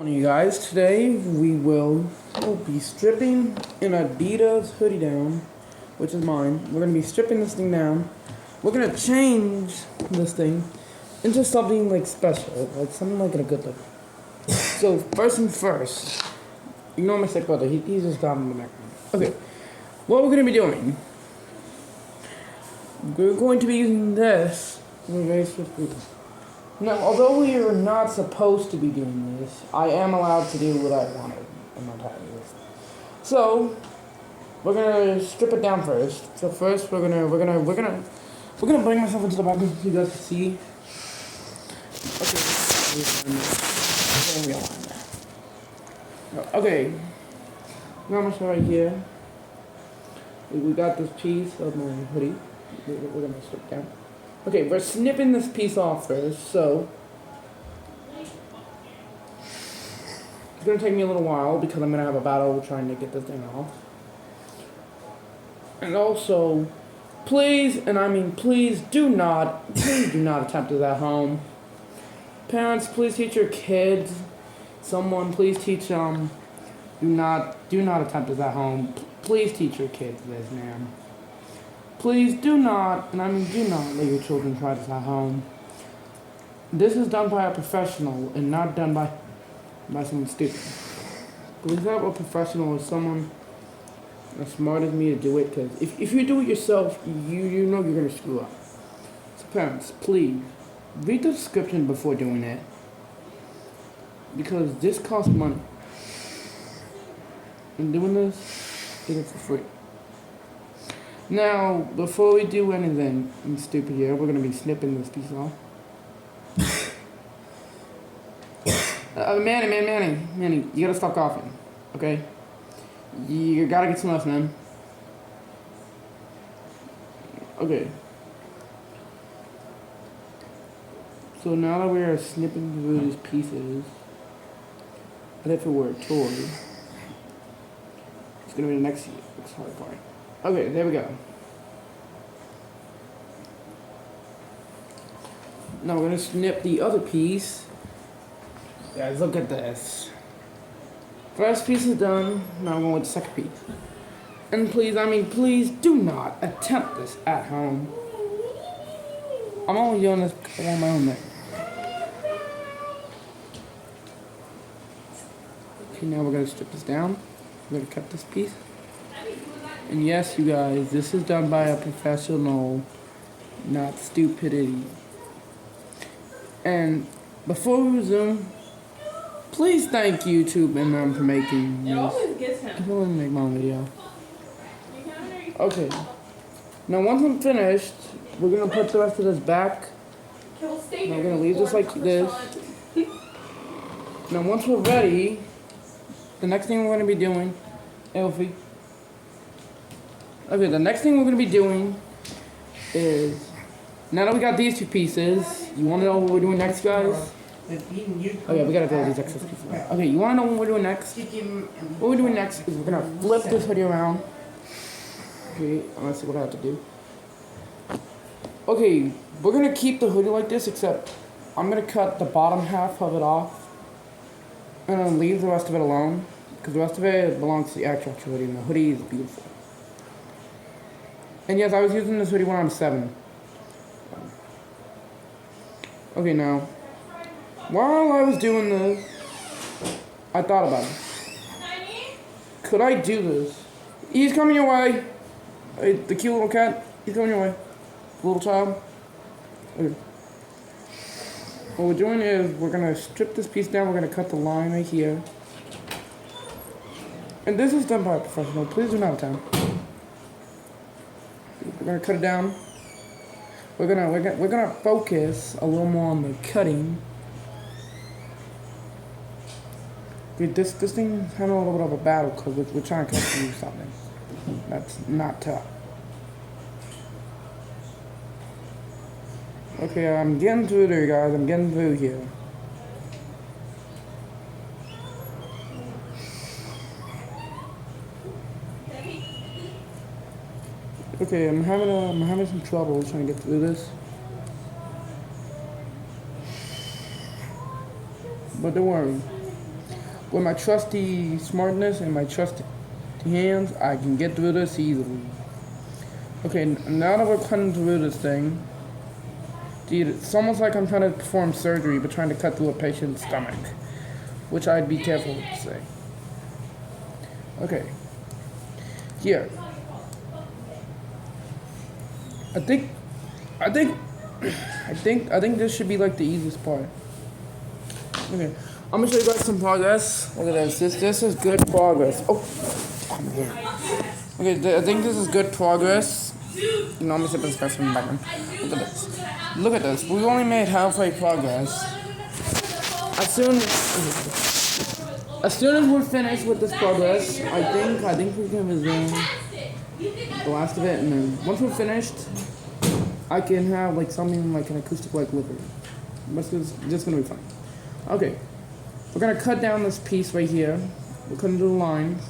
You guys, today we'll be stripping an Adidas hoodie down, which is mine. We're going to be stripping this thing down. We're going to change this thing into something like special, like something like in a good look. So first and first, ignore my sick brother, he's just down in the background. Okay, what we're going to be doing, we're going to be using this in a very specific. Now, although we are not supposed to be doing this, I am allowed to do what I wanted in my time. So, we're gonna strip it down first. So first, we're gonna bring myself into the back so you guys can see. Okay. Now I'm gonna start right here. We got this piece of my hoodie. We're gonna strip down. Okay, we're snipping this piece off first, so it's gonna take me a little while because I'm gonna have a battle trying to get this thing off. And also, please, and I mean please do not attempt this at home. Parents, please teach your kids. Someone, please teach them. Do not attempt this at home. Please teach your kids this, man. Please do not, and I mean do not let your children try this at home. This is done by a professional and not done by someone stupid. Please have a professional or someone as smart as me to do it, because if you do it yourself, you know you're going to screw up. So parents, please, read the description before doing it, because this costs money. And doing this, get it for free. Now, before we do anything stupid here, we're going to be snipping this piece off. Manny, you gotta stop coughing, okay? You gotta get some rest, man. Okay. So now that we are snipping through these pieces, as if it were a toy, it's gonna be the next hard part. Okay, there we go. Now we're gonna snip the other piece. Guys, look at this. First piece is done. Now we're going with the second piece. And please do not attempt this at home. I'm only doing this on my own thing. Okay, now we're gonna strip this down. We're gonna cut this piece. And yes, you guys, this is done by a professional, not stupidity. And before we resume, please thank YouTube and them for making this. It always gets him. I want to make my own video. Okay. Now once I'm finished, we're gonna put the rest of this back. Now we're gonna leave this like this. Now once we're ready, the next thing we're gonna be doing, Elfie. Okay, the next thing we're gonna be doing is, now that we got these two pieces, you wanna know what we're doing next, guys? Okay, we gotta go with these excess pieces. Okay, you wanna know what we're doing next? What we're doing next is we're gonna flip this hoodie around. Okay, let's see what I have to do. Okay, we're gonna keep the hoodie like this, except I'm gonna cut the bottom half of it off and then leave the rest of it alone, because the rest of it belongs to the actual hoodie, and the hoodie is beautiful. And yes, I was using this hoodie when I was 7. Okay, now, while I was doing this, I thought about it. Could I do this? He's coming your way. Hey, the cute little cat, he's coming your way. Little child. Okay. What we're doing is we're going to strip this piece down. We're going to cut the line right here. And this is done by a professional. Please do not attempt. We're going to cut it down. We're gonna focus a little more on the cutting. Dude, this thing's having a little bit of a battle because we're trying to cut through something that's not tough. Okay, I'm getting through there, guys. I'm getting through here. Okay, I'm having some trouble trying to get through this. But don't worry. with my trusty smartness and my trusty hands, I can get through this easily. Okay, now that we're cutting through this thing, dude, it's almost like I'm trying to perform surgery, but trying to cut through a patient's stomach, which I'd be careful to say. Okay, here. I think this should be like the easiest part. Okay, I'm gonna show you guys some progress. Look at this. This is good progress. Oh, come here. Okay, I think this is good progress. You know, I'm gonna this guy from the background. Look at this. Look at this. We only made halfway progress. As soon as we're finished with this progress, I think we can resume the last of it, and then once we're finished, I can have like something like an acoustic like liquor. But it's just gonna be fun. Okay, we're gonna cut down this piece right here. We're cutting through the lines.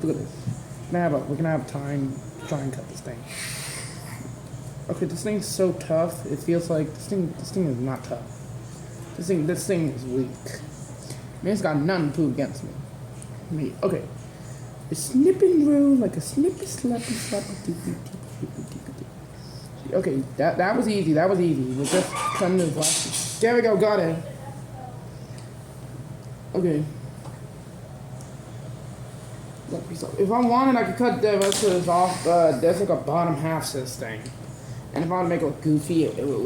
Look at this. We're gonna have time to try and cut this thing. Okay, this thing's so tough. It feels like this thing is not tough. This thing is weak. Man, it's got nothing to prove against me. Okay. It's snipping through like a snippy slappy slappy doopy doopy doopy. Okay, that was easy. We're just cutting this last. There we go, got it. Okay. If I wanted, I could cut the rest of this off. There's like a bottom half to this thing, and if I wanted to make it look goofy, it would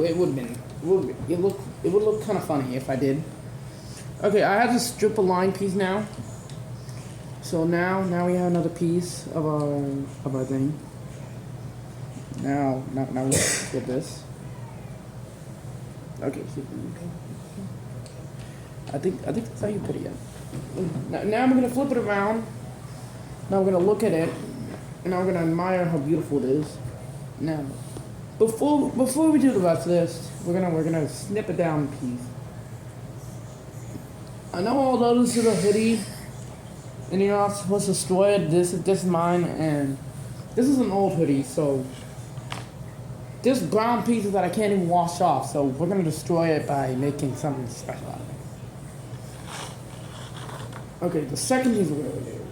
look kind of funny if I did. Okay, I have to strip a line piece now. So now we have another piece of our thing. Now let's get this. Okay, I think that's how you put it in. Now I'm gonna flip it around. Now we're gonna look at it, and now we're gonna admire how beautiful it is. Now, before we do the rest of this, we're gonna snip it down a piece. I know all those is a hoodie, and you're not supposed to destroy it. This is mine, and this is an old hoodie, so there's brown pieces that I can't even wash off. So we're gonna destroy it by making something special out of it. Okay, the second piece we're gonna do.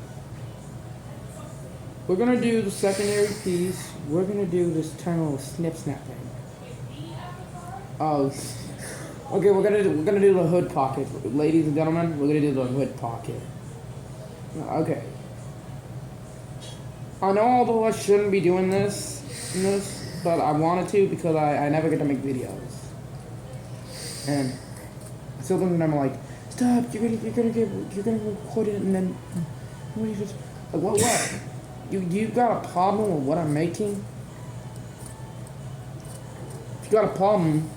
We're gonna do the secondary piece. We're gonna do this tiny little snip snap thing. Oh, okay. We're gonna do the hood pocket, ladies and gentlemen. We're gonna do the hood pocket. Okay. I know, although I shouldn't be doing this, but I wanted to because I never get to make videos, and so then I'm like, stop! You're gonna record it, and then what? You just like what? You got a problem with what I'm making? If you got a problem,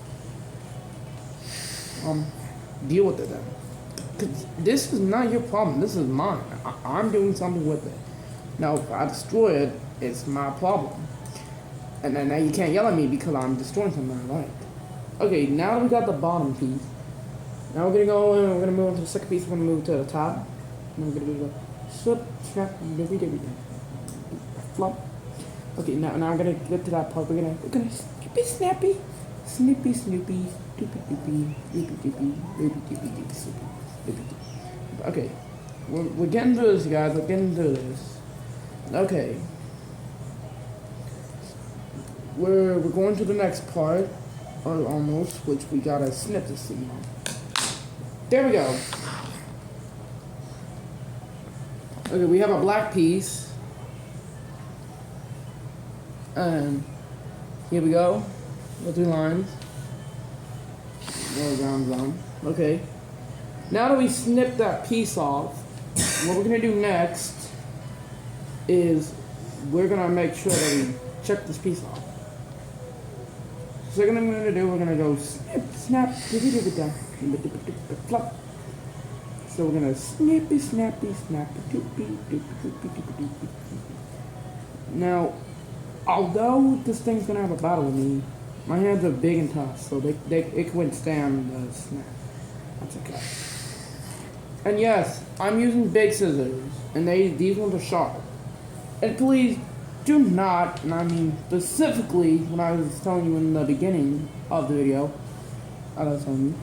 deal with it then. 'Cause this is not your problem. This is mine. I'm doing something with it. Now, if I destroy it, it's my problem. And then now you can't yell at me because I'm destroying something I like. Okay, now that we got the bottom piece, now we're gonna go and we're gonna move on to the second piece. We're gonna move to the top. And we're gonna do the slip, snap, flop. Okay, now I'm gonna get to that part. We're gonna snippy snappy, snippy snoopy, doopy doopy, doopy doopy, doopy doopy doopy snoopy, doopy doopy. Okay, we're getting through this, guys. We're getting through this. Okay, we're going to the next part, or almost, which we gotta snip this thing on. There we go. Okay, we have a black piece. And here we go. Go through lines. Go round. Okay. Now that we snip that piece off, what we're gonna do next is we're gonna make sure that we check this piece off. Second thing we're gonna do, we're gonna go snip, snap, flop. So we're gonna snippy, snappy, snappy, doopy, doopy, doopy, doopy, doopy. Now, although this thing's gonna have a battle with me, my hands are big and tough, so it can withstand the snap. That's okay. And yes, I'm using big scissors, and these ones are sharp. And please do not, and I mean specifically when I was telling you in the beginning of the video, I was telling you,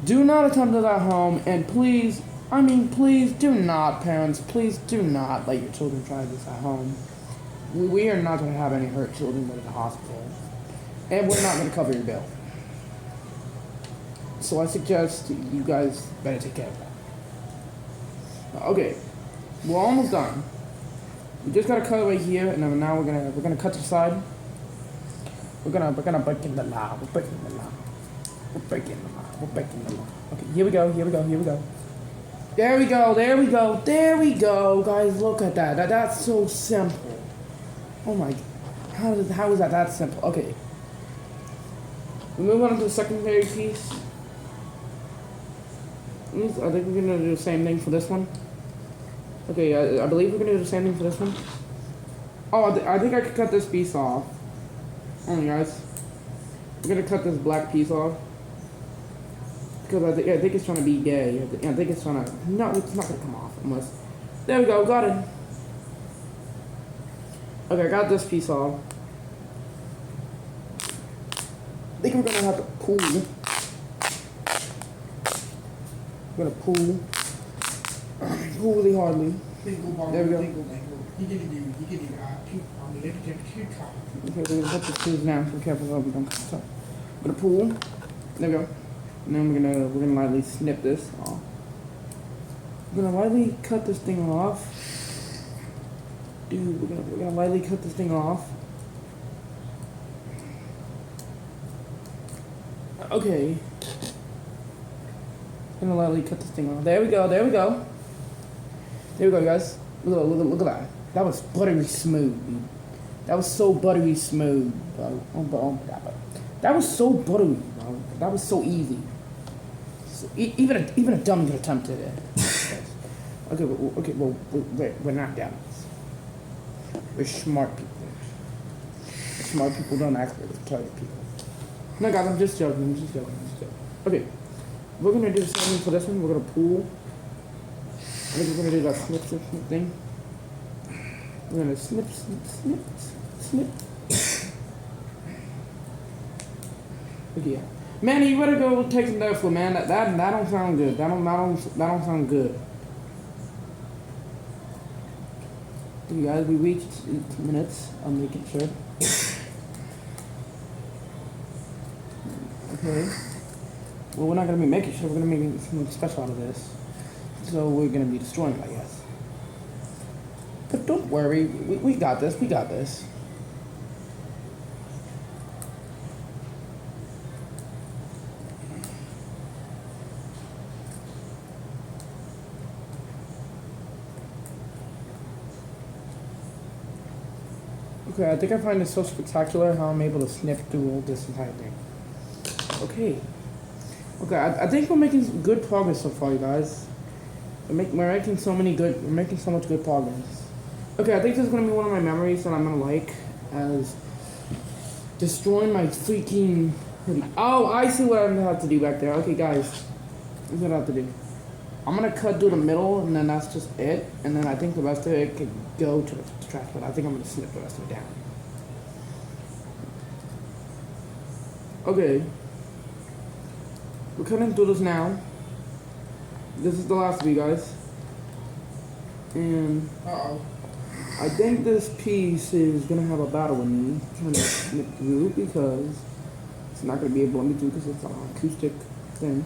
Do not attempt it at home, and please, please do not, parents, please do not let your children try this at home. We are not going to have any hurt children go to the hospital, and we're not going to cover your bill. So I suggest you guys better take care of that. Okay, we're almost done. We just gotta cut right here, and then now we're gonna cut to the side. We're gonna break in the law. We're breaking the law. We're breaking the law. We're breaking the law. Okay, here we go. Here we go. Here we go. There we go. There we go. There we go, guys. Look at that. That's so simple. Oh my! How is that simple? Okay. We move on to the secondary piece. I think we're gonna do the same thing for this one. Okay, I believe we're gonna do the same thing for this one. Oh, I think I could cut this piece off. Oh, guys, we're gonna cut this black piece off because I think it's trying to be gay. I think it's trying to. No, it's not gonna come off unless. There we go, got it. Okay, I got this piece off. I think we're gonna have to pull. We're gonna pull really hardly. There we go. Okay, we're gonna put the screws down. Be careful so we don't cut. So, we're gonna pull. There we go. And then we're gonna lightly snip this off. We're gonna lightly cut this thing off. Dude, we're gonna lightly cut this thing off. Okay. Gonna lightly cut this thing off. There we go. There we go. There we go, guys. Look at that. That was buttery smooth, dude. That was so buttery smooth, bro. That was so buttery, bro. That was so easy. So, even a dummy could attempt it. Okay, well, we're not dummies. We're smart people. Smart people don't act like retarded people. No, guys, I'm just joking. Okay, we're gonna do the same thing for this one. We're gonna pull. I think we're gonna do that snip thing. We're gonna snip. Okay, yeah. Manny, you better go take some Netflix, man. That don't sound good. That don't sound good. You guys, we reached 2 minutes. I'm making sure. Okay. Well, we're not gonna be making sure. We're gonna make something special out of this. So we're gonna be destroying it, I guess. But don't worry, we got this. We got this. Okay, I think I find it so spectacular how I'm able to snip through this entire thing. Okay. Okay, I think we're making good progress so far, you guys. We're making so much good progress. Okay, I think this is gonna be one of my memories that I'm gonna like as destroying my freaking hoodie. Oh, I see what I'm gonna have to do back there. Okay, guys, here's what I have to do. I'm gonna cut through the middle, and then that's just it. And then I think the rest of it could go to the trash, but I think I'm gonna snip the rest of it down. Okay. We're cutting through this now. This is the last of you guys. And I think this piece is gonna have a battle with me trying to snip through because it's not gonna be able to let me through because it's an acoustic thing.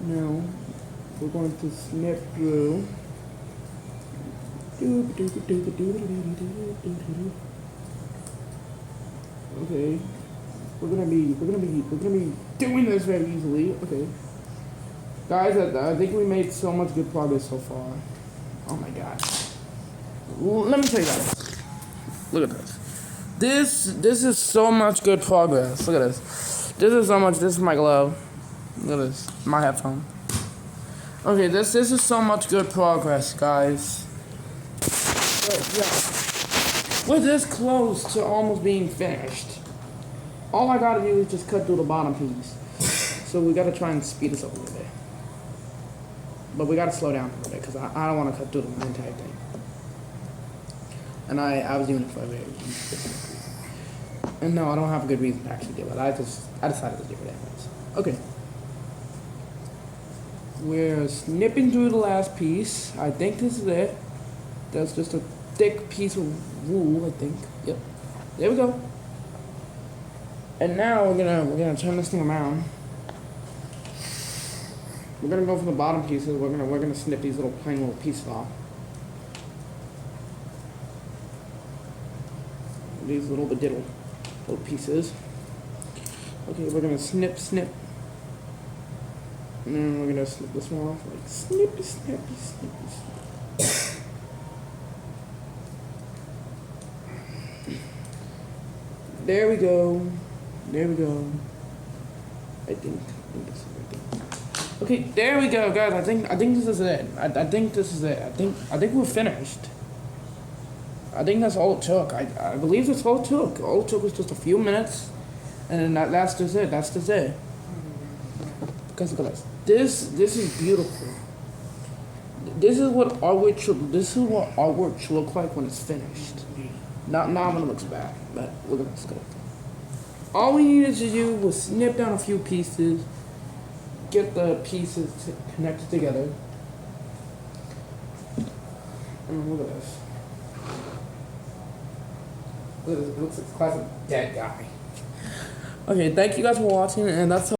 Now we're going to snip through. Okay, we're gonna be doing this very easily. Okay, guys, I think we made so much good progress so far. Oh my god! Let me tell you guys. Look at this. This is so much good progress. Look at this. This is so much. This is my glove. Look at this. My headphone. Okay, this is so much good progress, guys. But yeah, we're this close to almost being finished. All I gotta do is just cut through the bottom piece. So we gotta try and speed this up a little bit. but we gotta slow down a little bit because I don't want to cut through the entire thing. And I was doing it for a very reason. And no, I don't have a good reason to actually do it. I decided to do it anyways. Okay. We're snipping through the last piece. I think this is it. That's just a thick piece of wool, I think. Yep. There we go. And now we're gonna turn this thing around. We're gonna go for the bottom pieces. We're gonna snip these plain little pieces off. These little pieces. Okay, we're gonna snip. And then we're gonna snip this one off like snippy. There we go. I think this is right there. Okay, there we go, guys. I think this is it. I think this is it. I think we're finished. I think that's all it took. I believe that's all it took. All it took was just a few minutes, and then that's just it. That's just it. Because look at this. This is beautiful. This is what artwork should look like when it's finished. Not when it looks bad, but look at this. All we needed to do was snip down a few pieces, get the pieces connected together. And look at this. Look at this. It looks like a dead guy. Okay, thank you guys for watching, and that's